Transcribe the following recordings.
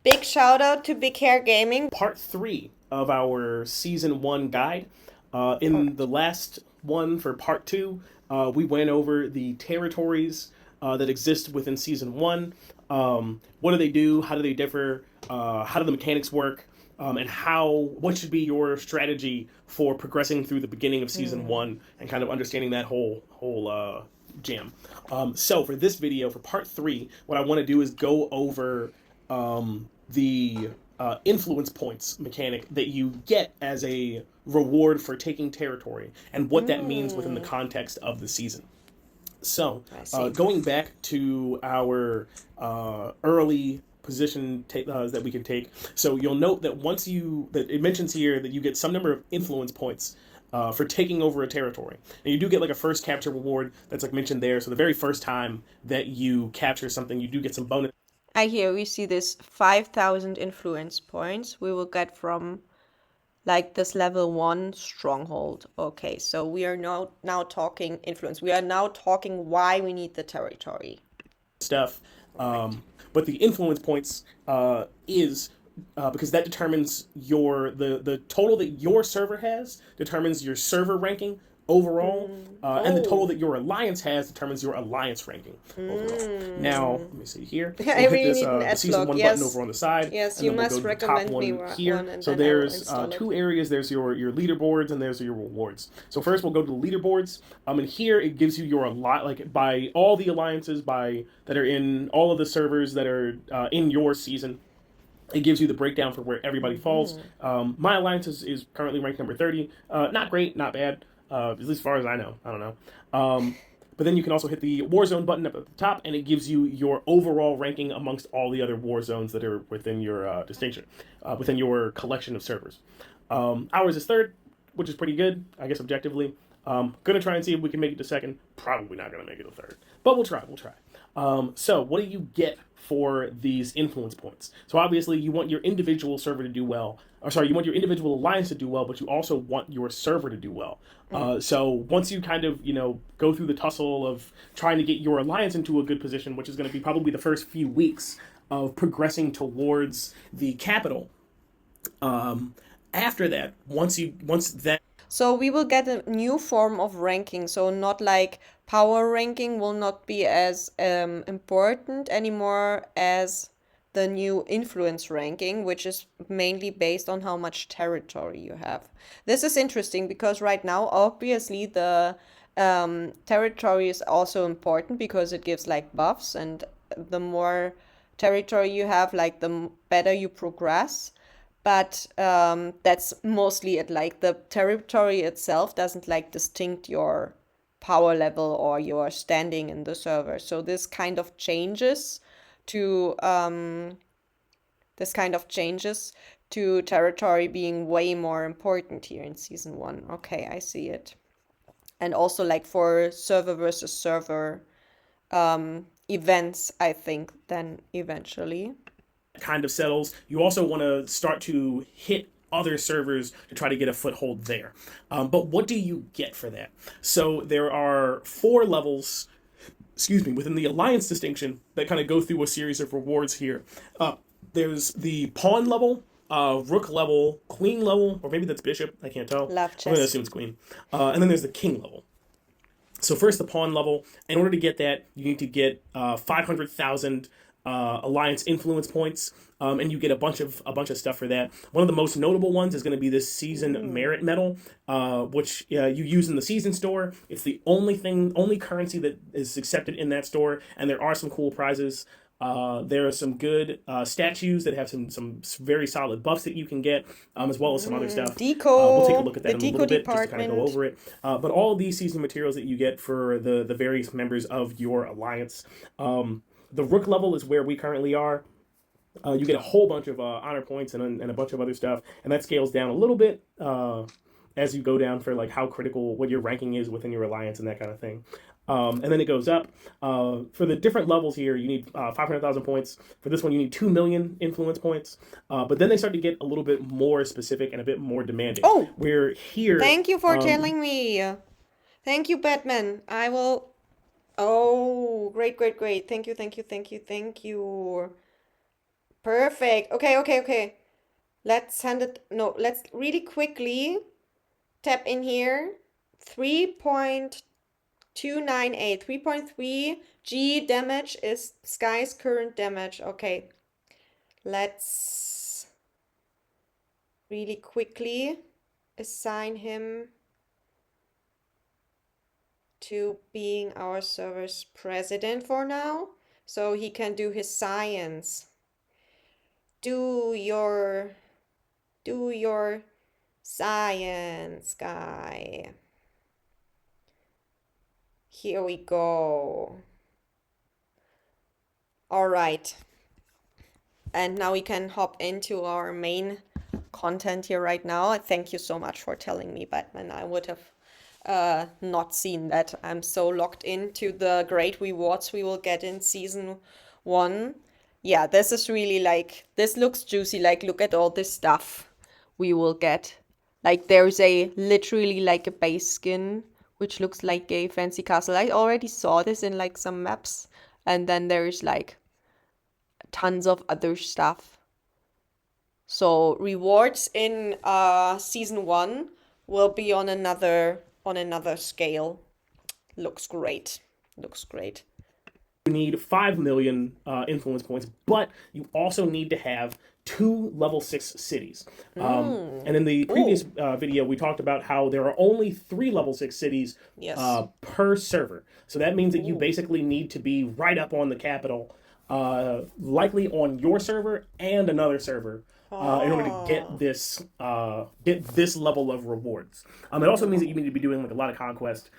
Big shout out to BigHairGaming. Part 3 of our Season 1 guide. In the Correct. last one for Part 2, we went over the territories that exist within Season 1. What do they do? How do they differ? How do the mechanics work? And what should be your strategy for progressing through the beginning of Season Hmm. 1 and kind of understanding that whole jam. So for this video, for Part 3, what I want to do is go over the influence points mechanic that you get as a reward for taking territory and what that means within the Mm, context of the season. So, I see. going back to our early position that we can take. So you'll note that that it mentions here that you get some number of influence points for taking over a territory, and you do get like a first capture reward that's like mentioned there. So the very first time that you capture something, you do get some bonus. I hear we see this 5,000 influence points we will get from like this level 1 stronghold. Okay, so we are now talking influence. We are now talking why we need the territory. Stuff. Correct. But the influence points is because that determines the total that your server has determines your server ranking overall, and the total Oh. that your alliance has determines your alliance ranking overall. Now, Mm. let me see here. I We'll hit really this need an the ad season block. one button over Yes. on the side, Yes, and you then we'll go must to the top recommend me one here. one and So then I will there's install it. two areas. There's your leaderboards and there's your rewards. So first we'll go to the leaderboards. And here it gives you your a lot like by all the alliances that are in all of the servers that are in your season. It gives you the breakdown for where everybody falls. Hmm. My alliance is currently ranked number 30. Not great, not bad. At least as far as I know. I don't know. But then you can also hit the Warzone button up at the top, and it gives you your overall ranking amongst all the other war zones that are within your distinction, within your collection of servers. Ours is third, which is pretty good, I guess, objectively. Gonna try and see if we can make it to second. Probably not gonna make it to third, but we'll try. We'll try. So, what do you get for these influence points? So, obviously, you want your individual server to do well. Or, sorry, you want your individual alliance to do well, but you also want your server to do well. Mm. So, once you kind of, go through the tussle of trying to get your alliance into a good position, which is going to be probably the first few weeks of progressing towards the capital, after that, once that So we will get a new form of ranking. So not like power ranking will not be as important anymore as the new influence ranking, which is mainly based on how much territory you have. This is interesting because right now, obviously, the territory is also important because it gives like buffs, and the more territory you have, like better you progress. But that's mostly it. Like the territory itself doesn't like distinct your power level or your standing in the server. So to this kind of changes to territory being way more important here in season 1. Okay, I see it. And also like for server versus server events, I think then eventually. kind of settles, you also want to start to hit other servers to try to get a foothold there. But what do you get for that? So there are 4 levels, excuse me, within the alliance distinction that kind of go through a series of rewards here. There's the pawn level, rook level, queen level, or maybe that's bishop. I can't tell. Love I'm gonna chess. assume it's queen. And then there's the king level. So first, the pawn level. In order to get that, you need to get 500,000 alliance influence points, and you get a bunch of stuff for that. One of the most notable ones is going to be this season Ooh. merit medal, which you use in the season store. It's the only currency that is accepted in that store, and there are some cool prizes. There are some good statues that have some very solid buffs that you can get, as well as some other stuff. We'll take a Deco, look at the that in a Deco little bit just to kind of go department. over it. But all of these season materials that you get for the various members of your alliance. The rook level is where we currently are. You get a whole bunch of honor points and a bunch of other stuff, and that scales down a little bit as you go down for like how critical what your ranking is within your alliance and that kind of thing. And then it goes up. For the different levels here, you need 500,000 points. For this one, you need 2 million influence points. But then they start to get a little bit more specific and a bit more demanding. Oh, We're here. thank you for telling me. Thank you, Batman. I will. Oh, great, great, great. Thank you, thank you, thank you, thank you. Perfect. Okay, okay, okay. Let's send it. No, let's really quickly tap in here. 3.298. 3.3 G damage is Sky's current damage. Okay. Let's really quickly assign him to being our server's president for now, so he can do his science. Do your do your science, guy. Here we go. All right. And now we can hop into our main content here right now. Thank you so much for telling me, Batman. I would have not seen that. I'm so locked into the great rewards we will get in season one. Yeah, this is really like, this looks juicy. Like, look at all this stuff we will get. Like, there's a literally like a base skin, which looks like a fancy castle. I already saw this in like some maps. And then there's like tons of other stuff. So rewards in season one will be on another scale. Looks great. Looks great. You need 5 million influence points, but you also need to have 2 level 6 cities. And in the previous Oh, video, we talked about how there are only 3 level 6 cities yes. per server. So that means that you Ooh. basically need to be right up on the capital, likely on your server and another server, in order to Oh. get this level of rewards. It also means that you need to be doing like a lot of conquest,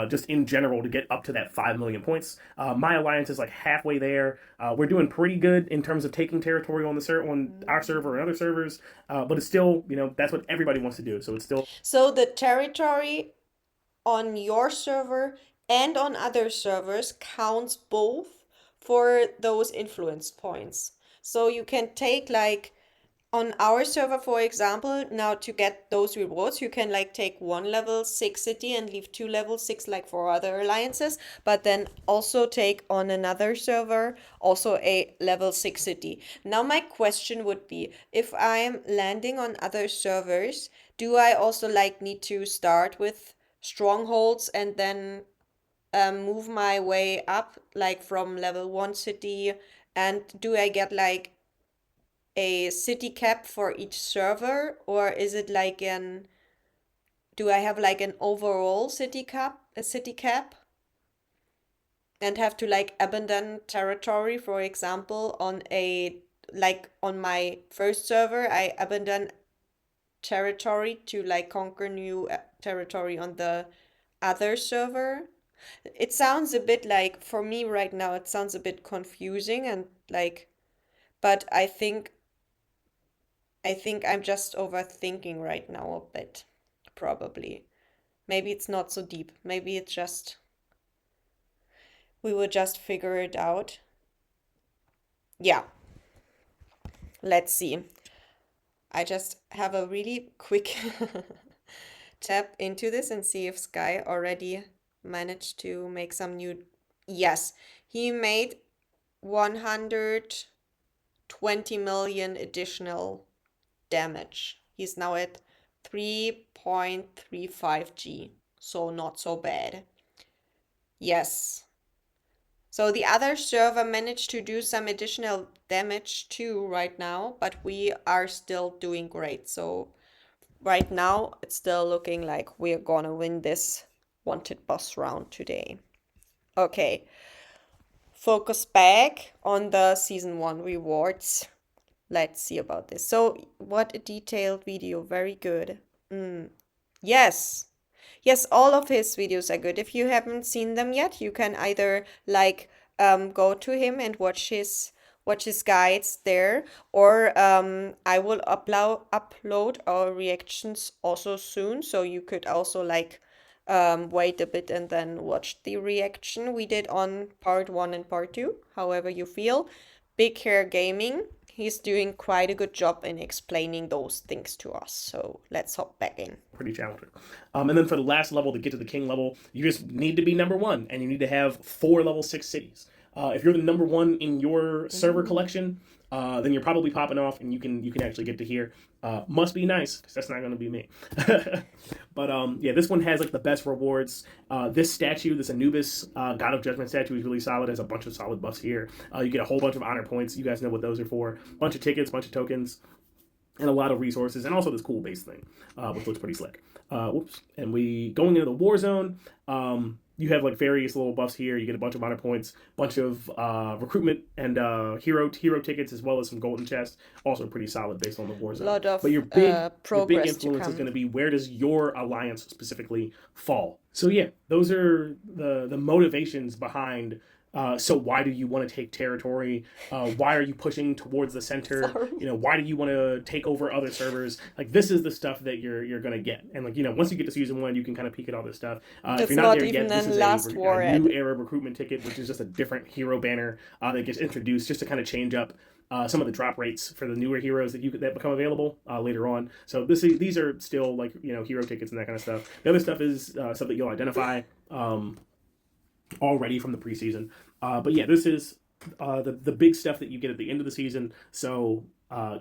just in general, to get up to that 5 million points. My alliance is like halfway there. We're doing pretty good in terms of taking territory on on our server and other servers, but it's still, that's what everybody wants to do. So it's still So the territory on your server and on other servers counts both for those influence points. So you can take like on our server, for example, now to get those rewards, you can like take one level 6 city and leave two level 6 like for other alliances, but then also take on another server also a level 6 city. Now my question would be, if I'm landing on other servers, do I also like need to start with strongholds and then move my way up like from level 1 city, and do I get like a city cap for each server, or is it like an do I have like an overall city cap and have to like abandon territory, for example, on a like on my first server, I abandon territory to like conquer new territory on the other server. It sounds a bit like, for me right now, it sounds a bit confusing and like, but I think I'm just overthinking right now a bit. Probably. Maybe it's not so deep. Maybe it's just, we will just figure it out. Yeah, let's see. I just have a really quick tap into this and see if Sky already managed to make some new. Yes, he made 120 million additional damage. He's now at 3.35 G, so not so bad. Yes. So the other server managed to do some additional damage too right now, but we are still doing great. So right now it's still looking like we're gonna win this wanted boss round today. Okay, focus back on the season 1 rewards. Let's see about this. So, what a detailed video. Very good. Yes. Yes, all of his videos are good. If you haven't seen them yet, you can either like go to him and watch his guides there, or I will upload our reactions also soon, so you could also like wait a bit and then watch the reaction we did on part 1 and part 2, however you feel. Big Hair Gaming, he's doing quite a good job in explaining those things to us. So let's hop back in. pretty challenging. And then for the last level to get to the king level, you just need to be number one, and you need to have 4 level 6 cities. If you're the number one in your server collection, then you're probably popping off, and you can actually get to here. Must be nice, because that's not going to be me. But yeah, this one has like the best rewards. This statue, this Anubis God of Judgment statue, is really solid. Has a bunch of solid buffs here. You get a whole bunch of honor points. You guys know what those are for. Bunch of tickets, bunch of tokens, and a lot of resources, and also this cool base thing, which looks pretty slick. Whoops. And we going into the war zone. You have like various little buffs here. You get a bunch of honor points, bunch of recruitment and hero tickets, as well as some golden chests. Also pretty solid based on the war A zone. lot of But your big progress to influence is come. going to be, where does your alliance specifically fall? So yeah, those are the motivations behind. So why do you want to take territory? Why are you pushing towards the center? Sorry. Why do you want to take over other servers? Like, this is the stuff that you're gonna get. And like, once you get to season 1, you can kind of peek at all this stuff. If It's you're not not there even yet, this an is last war a new ad. era recruitment ticket, which is just a different hero banner that gets introduced just to kind of change up some of the drop rates for the newer heroes that become available later on. So these are still like hero tickets and that kind of stuff. The other stuff is stuff that you'll identify already from the preseason. But yeah, this is the big stuff that you get at the end of the season. So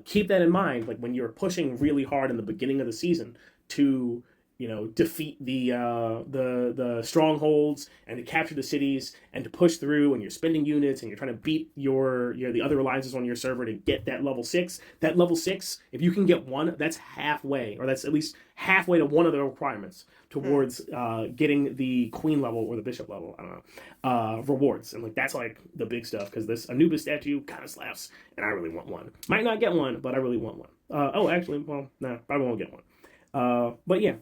keep that in mind, like when you're pushing really hard in the beginning of the season to defeat the strongholds and to capture the cities and to push through, and you're spending units and you're trying to beat the other alliances on your server to get that level 6. That level 6, if you can get one, that's halfway, or that's at least halfway to one of the requirements towards getting the queen level or the bishop level. I don't know, rewards. And like, that's like the big stuff, because this Anubis statue kind of slaps, and I really want one. Might not get one, but I really want one. Oh, actually, well, no, probably won't get one. But yeah,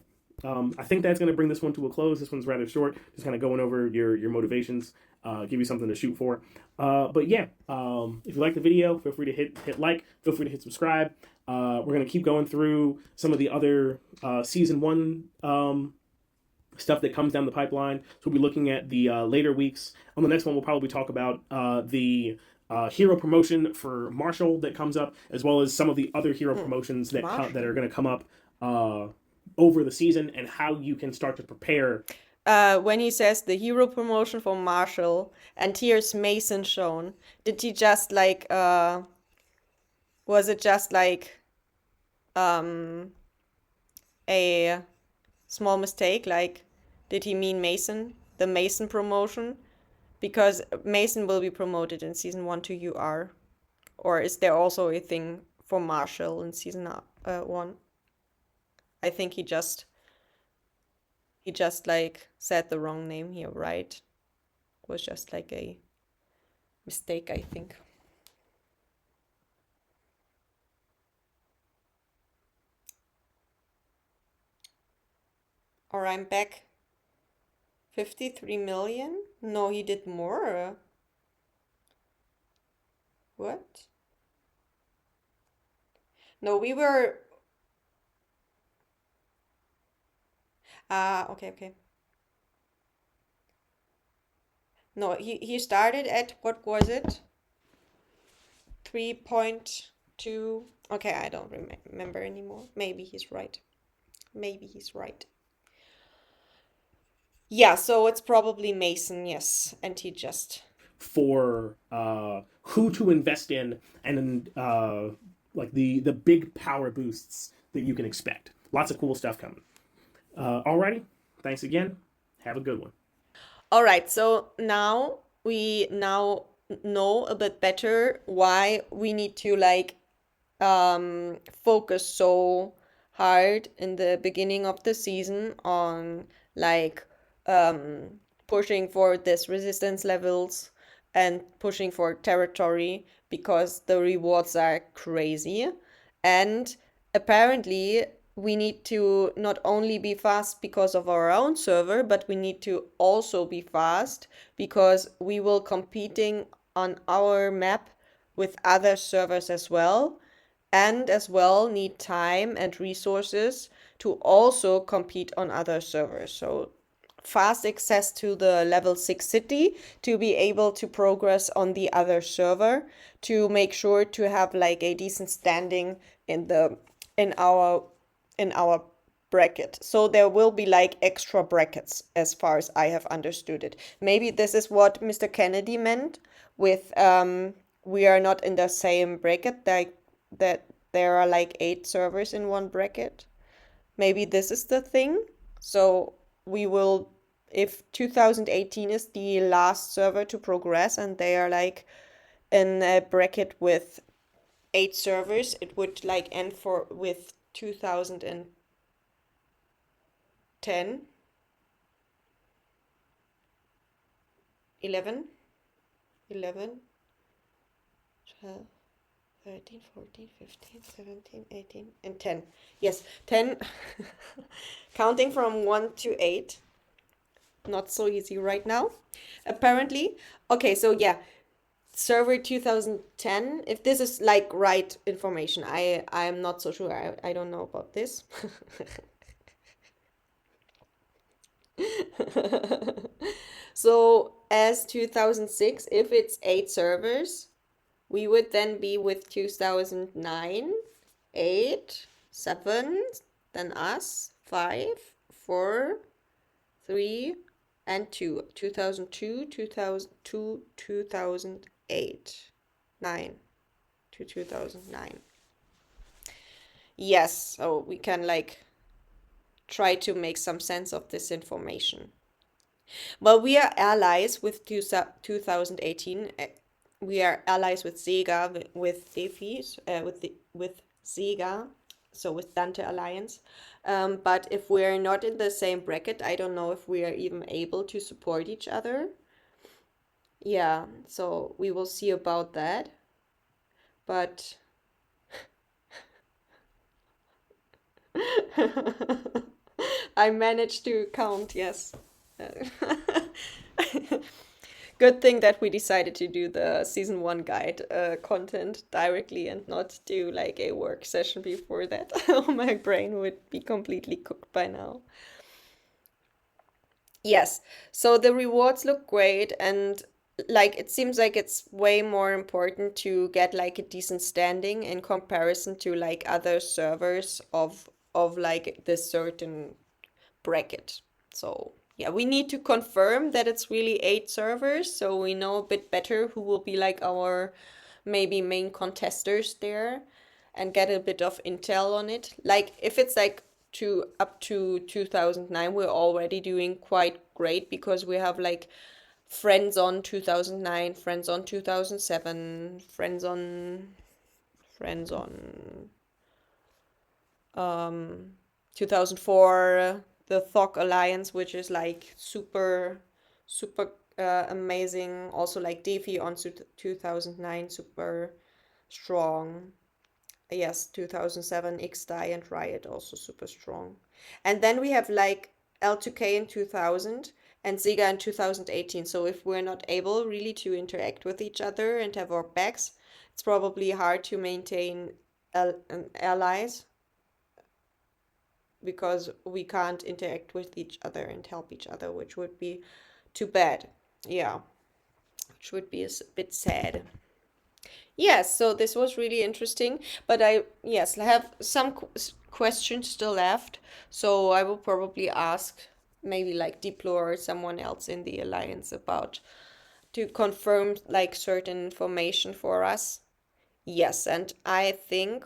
I think that's going to bring this one to a close. This one's rather short, just kind of going over your motivations, give you something to shoot for. But yeah, if you like the video, feel free to hit like, feel free to hit subscribe. We're going to keep going through some of the other season 1 stuff that comes down the pipeline. So we'll be looking at the later weeks. On the next one, we'll probably talk about the hero promotion for Marshall that comes up, as well as some of the other hero promotions that are going to come up over the season, and how you can start to prepare. When he says the hero promotion for Marshall and here's Mason shown, did he just like was it just like a small mistake? Like, did he mean Mason? The Mason promotion? Because Mason will be promoted in season 1 to UR. Or is there also a thing for Marshall in season 1? I think he just like said the wrong name here, right? It was just like a mistake, I think. Or I'm back. 53 million? No, he did more. What? No, we were... okay. No, he started at, what was it? 3.2. Okay, I don't remember anymore. Maybe he's right. Yeah, so it's probably Mason, yes. And he just... For who to invest in, and like the big power boosts that you can expect. Lots of cool stuff coming. Alrighty, thanks again. Have a good one. All right, so now we know a bit better why we need to like focus so hard in the beginning of the season on like pushing for this resistance levels and pushing for territory, because the rewards are crazy. And apparently we need to not only be fast because of our own server, but we need to also be fast because we will competing on our map with other servers as well, and as well need time and resources to also compete on other servers. So fast access to the level 6 city to be able to progress on the other server, to make sure to have like a decent standing in our bracket. So there will be like extra brackets as far as I have understood it. Maybe this is what Mr. Kennedy meant with we are not in the same bracket, like that there are like 8 servers in one bracket. Maybe this is the thing. So we will, if 2018 is the last server to progress and they are like in a bracket with 8 servers, it would like end for with 2010, 11, 11, 12, 13, 14, 15, 17, 18, and 10. Yes, 10. Counting from 1 to 8. Not so easy right now. Apparently. Okay, so yeah, server 2010. If this is like right information, I'm not so sure. I don't know about this. So as 2006, if it's 8 servers, we would then be with 2009, 8, 7, then us, 5, 4, 3, and 2. 2002, 2002, 2008, 9 to 2009. Yes, so we can like try to make some sense of this information. Well, we are allies with 2018. We are allies with Sega, with Defi, with Sega, so with Dante Alliance. But if we're not in the same bracket, I don't know if we are even able to support each other. Yeah, so we will see about that. But I managed to count, yes. Good thing that we decided to do the season one guide content directly and not do like a work session before that. My brain would be completely cooked by now. Yes, so the rewards look great, and like it seems like it's way more important to get like a decent standing in comparison to like other servers of like this certain bracket. So yeah, we need to confirm that it's really 8 servers, so we know a bit better who will be like our maybe main contesters there and get a bit of intel on it. Like if it's like to up to 2009, we're already doing quite great because we have like friends on 2009, friends on 2007, friends on 2004, the Thok Alliance, which is like super amazing. Also like Defi on 2009, super strong. Yes, 2007, X-Die and Riot also super strong. And then we have like L2K in 2000 and Sega in 2018. So if we're not able really to interact with each other and have our backs, it's probably hard to maintain allies because we can't interact with each other and help each other, which would be too bad. Yeah, which would be a bit sad. Yes, so this was really interesting, but I have some questions still left, so I will probably ask maybe like Diplo or someone else in the alliance about to confirm like certain information for us. Yes, and I think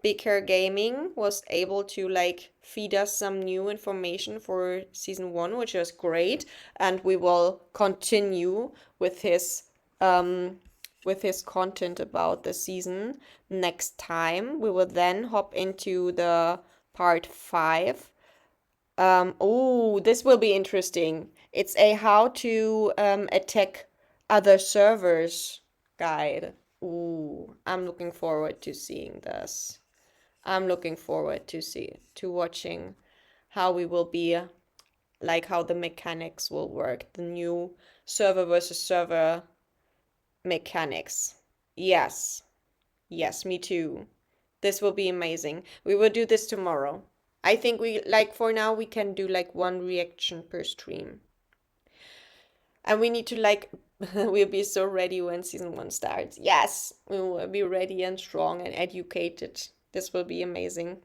BigHairGaming was able to like feed us some new information for season one, which was great, and we will continue um with his content about the season next time. We will then hop into the part 5. Oh, this will be interesting. It's a how to attack other servers guide. Ooh, I'm looking forward to seeing this. I'm looking forward to watching how we will be like how the mechanics will work, the new server versus server mechanics. Yes. Yes, me too. This will be amazing. We will do this tomorrow. I think we like for now we can do like one reaction per stream. And we need to like we'll be so ready when season 1 starts. Yes, we will be ready and strong and educated. This will be amazing.